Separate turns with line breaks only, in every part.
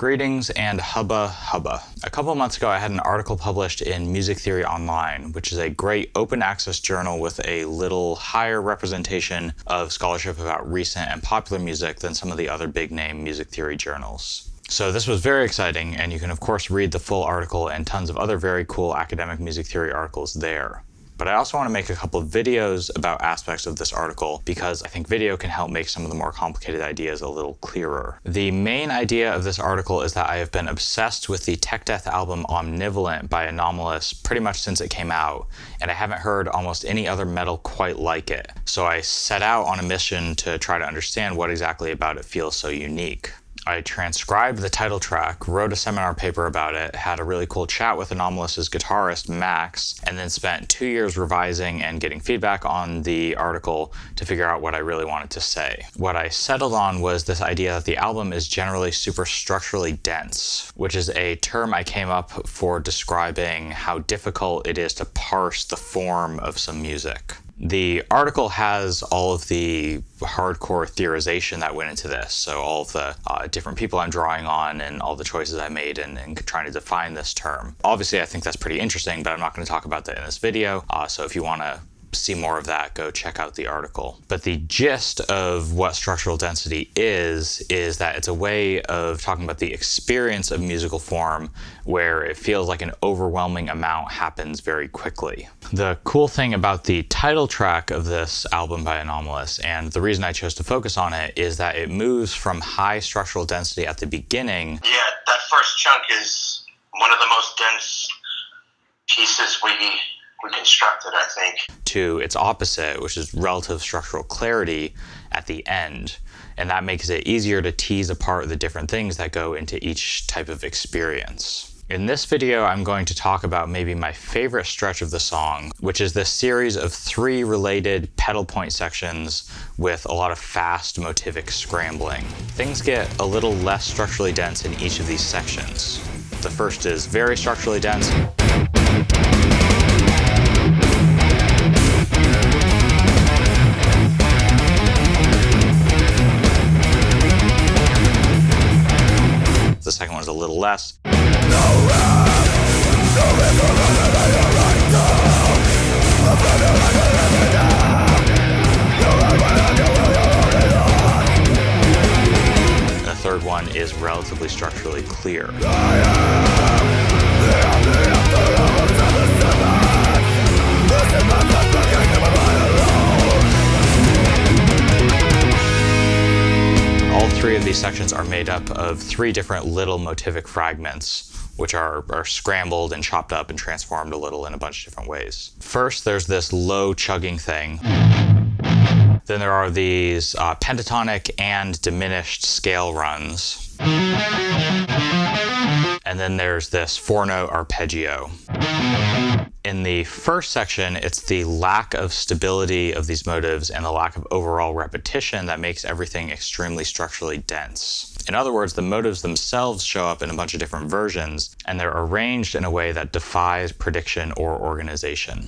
Greetings and hubba hubba. A couple months ago I had an article published in Music Theory Online, which is a great open access journal with a little higher representation of scholarship about recent and popular music than some of the other big name music theory journals. So this was very exciting, and you can of course read the full article and tons of other very cool academic music theory articles there. But I also want to make a couple of videos about aspects of this article because I think video can help make some of the more complicated ideas a little clearer. The main idea of this article is that I have been obsessed with the tech death album Ohmnivalent by Anomalous pretty much since it came out, and I haven't heard almost any other metal quite like it. So I set out on a mission to try to understand what exactly about it feels so unique. I transcribed the title track, wrote a seminar paper about it, had a really cool chat with Anomalous's guitarist, Max, and then spent 2 years revising and getting feedback on the article to figure out what I really wanted to say. What I settled on was this idea that the album is generally superstructurally dense, which is a term I came up for describing how difficult it is to parse the form of some music. The article has all of the hardcore theorization that went into this, so all of the different people I'm drawing on and all the choices I made in trying to define this term. Obviously, I think that's pretty interesting, but I'm not going to talk about that in this video, so if you want to see more of that, go check out the article. But the gist of what structural density is that it's a way of talking about the experience of musical form where it feels like an overwhelming amount happens very quickly. The cool thing about the title track of this album by Anomalous, and the reason I chose to focus on it, is that it moves from high structural density at the beginning.
Yeah, that first chunk is one of the most dense pieces we constructed, I think,
to its opposite, which is relative structural clarity at the end. And that makes it easier to tease apart the different things that go into each type of experience. In this video, I'm going to talk about maybe my favorite stretch of the song, which is this series of 3 related pedal point sections with a lot of fast motivic scrambling. Things get a little less structurally dense in each of these sections. The first is very structurally dense. The second one is a little less. The third one is relatively structurally clear. All 3 of these sections are made up of 3 different little motivic fragments, which are scrambled and chopped up and transformed a little in a bunch of different ways. First, there's this low chugging thing. Then there are these pentatonic and diminished scale runs. And then there's this 4-note arpeggio. In the first section, it's the lack of stability of these motives and the lack of overall repetition that makes everything extremely structurally dense. In other words, the motives themselves show up in a bunch of different versions, and they're arranged in a way that defies prediction or organization.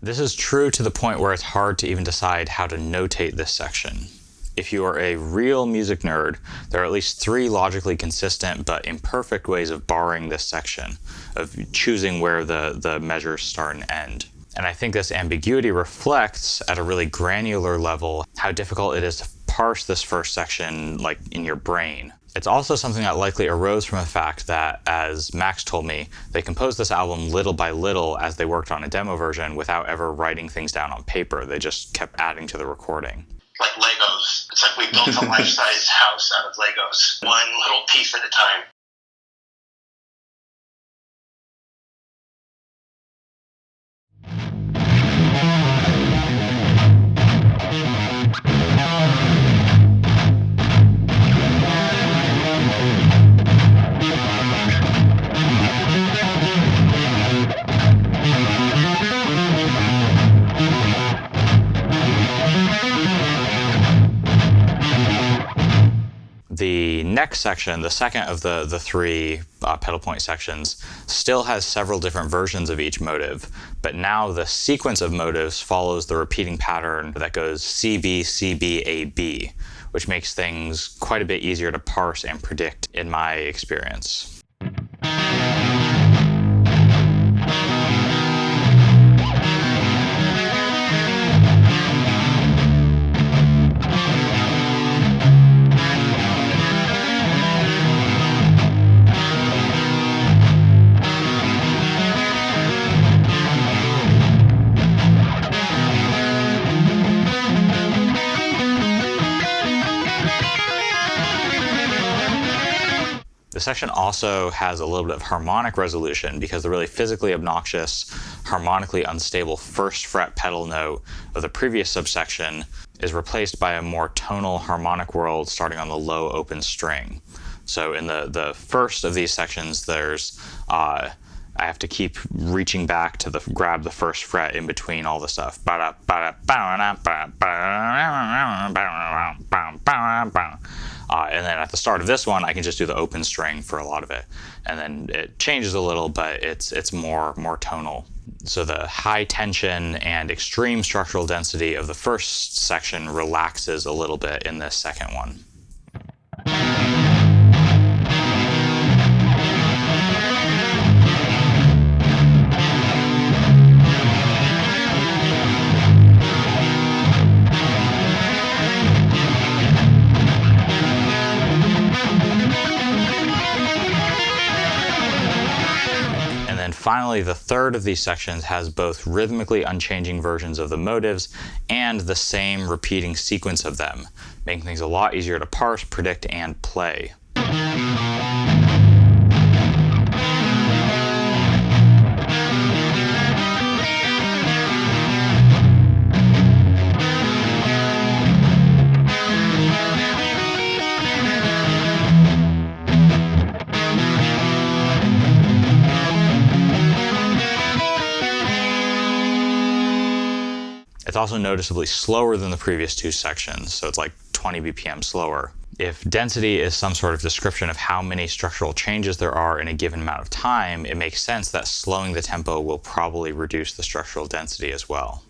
This is true to the point where it's hard to even decide how to notate this section. If you are a real music nerd, there are at least 3 logically consistent but imperfect ways of barring this section, of choosing where the measures start and end. And I think this ambiguity reflects, at a really granular level, how difficult it is to parse this first section, like in your brain. It's also something that likely arose from the fact that, as Max told me, they composed this album little by little as they worked on a demo version without ever writing things down on paper. They just kept adding to the recording.
Like Legos. It's like we built a life-size house out of Legos, one little piece at a time.
The next section, the second of the three pedal point sections, still has several different versions of each motive, but now the sequence of motives follows the repeating pattern that goes C, B, C, B, A, B, which makes things quite a bit easier to parse and predict in my experience. The section also has a little bit of harmonic resolution because the really physically obnoxious, harmonically unstable first fret pedal note of the previous subsection is replaced by a more tonal harmonic world starting on the low open string. So in the first of these sections, there's I have to keep reaching back to grab the first fret in between all the stuff. And then at the start of this one, I can just do the open string for a lot of it. And then it changes a little, but it's more tonal. So the high tension and extreme structural density of the first section relaxes a little bit in this second one. Finally, the third of these sections has both rhythmically unchanging versions of the motives and the same repeating sequence of them, making things a lot easier to parse, predict, and play. It's also noticeably slower than the previous two sections, so it's like 20 BPM slower. If density is some sort of description of how many structural changes there are in a given amount of time, it makes sense that slowing the tempo will probably reduce the structural density as well.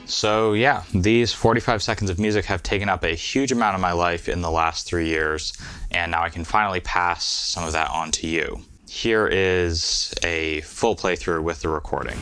So yeah, these 45 seconds of music have taken up a huge amount of my life in the last 3 years, and now I can finally pass some of that on to you. Here is a full playthrough with the recording.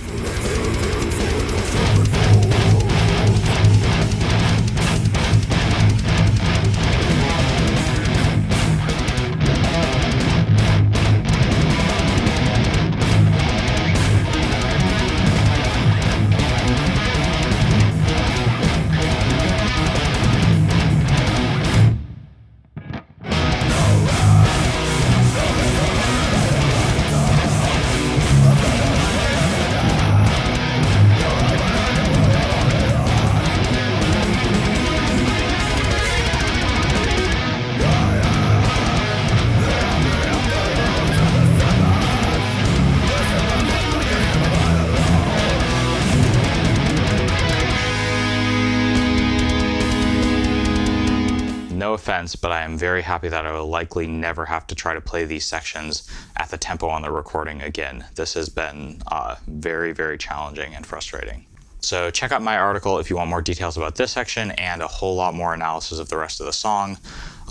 No offense, but I am very happy that I will likely never have to try to play these sections at the tempo on the recording again. This has been very, very challenging and frustrating. So check out my article if you want more details about this section and a whole lot more analysis of the rest of the song.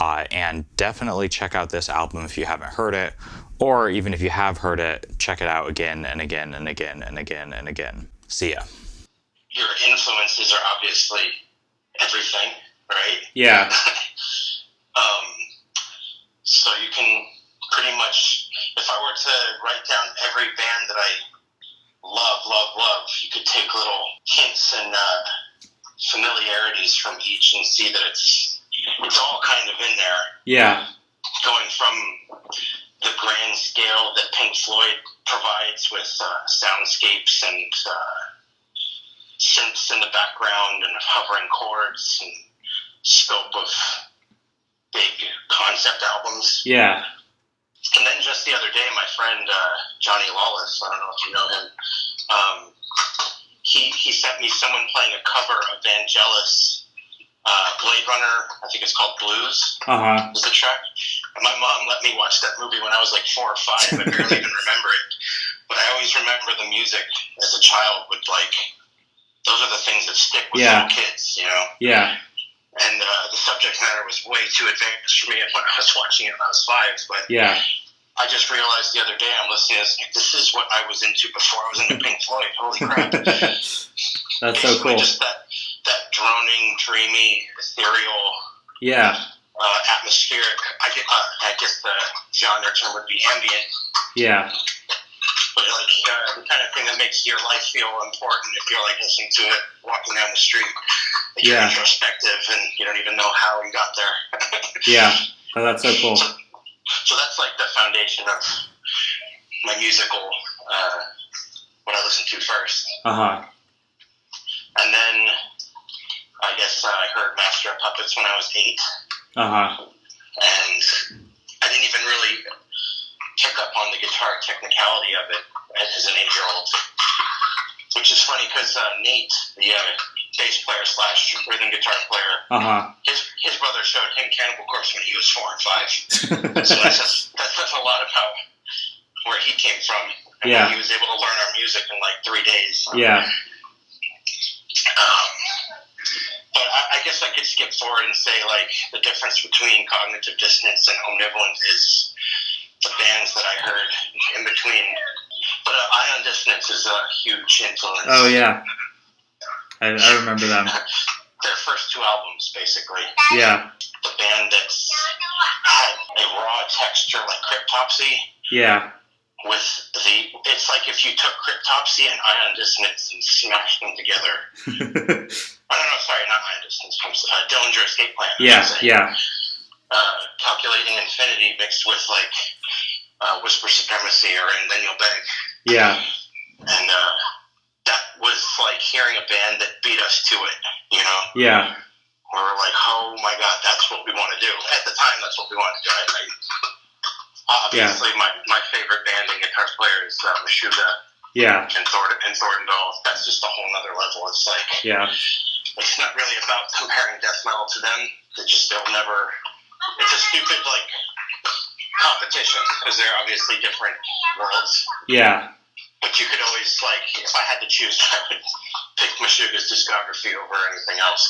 And definitely check out this album if you haven't heard it, or even if you have heard it, check it out again and again and again and again and again. See ya.
Your influences are obviously everything, right?
Yeah.
So you can pretty much, if I were to write down every band that I love, you could take little hints and familiarities from each and see that it's all kind of in there.
Yeah.
Going from the grand scale that Pink Floyd provides with soundscapes and synths in the background and hovering chords and scope of big concept albums.
Yeah.
And then just the other day, my friend Johnny Lawless, I don't know if you know him, he sent me someone playing a cover of Vangelis' Blade Runner, I think it's called Blues, is the track. And my mom let me watch that movie when I was like 4 or 5. I barely even remember it. But I always remember the music as a child would like, those are the things that stick with little kids, you know?
Yeah.
And the subject matter was way too advanced for me when I was watching it when I was 5. But I just realized the other day I'm listening to this, like, this is what I was into before I was into Pink Floyd. Holy crap.
That's so cool.
Just that droning, dreamy, ethereal, atmospheric, I guess the genre term would be ambient.
Yeah.
But like the kind of thing that makes your life feel important if you're like listening to it walking down the street. Like you're introspective and you don't even know how you got there.
Yeah. Oh, that's so cool.
So that's like the foundation of my musical, what I listen to first. And then I guess I heard Master of Puppets when I was 8. And I didn't even really pick up on the guitar technicality of it as an 8-year-old. Which is funny because Nate, the bass player / rhythm guitar player, his brother showed him Cannibal Corpse when he was 4 and 5. So that says a lot about where he came from. And he was able to learn our music in like 3 days.
Yeah.
But I guess I could skip forward and say like the difference between Cognitive Dissonance and Ohmnivalent is the bands that I heard in between. But Ion Dissonance is a huge influence.
Oh, yeah. I remember them.
Their first 2 albums, basically.
Yeah.
The band that's had a raw texture like Cryptopsy.
Yeah.
It's like if you took Cryptopsy and Ion Dissonance and smashed them together. I don't know, sorry, not Ion Dissonance. Dillinger Escape Plan.
Yeah.
Calculating Infinity mixed with like Whisper Supremacy or And Then You'll Beg.
Yeah.
And that was like hearing a band that beat us to it, you know?
Yeah.
We were like, oh my God, that's what we want to do. At the time, that's what we wanted to do. Obviously, my favorite band and guitar player is Meshuggah.
Yeah.
And Thorndal. That's just a whole nother level. It's like, it's not really about comparing death metal to them. They'll never, it's a stupid, like, competition because they're obviously different worlds.
Yeah.
But you could always, like, if I had to choose, I would pick Meshuggah's discography over anything else.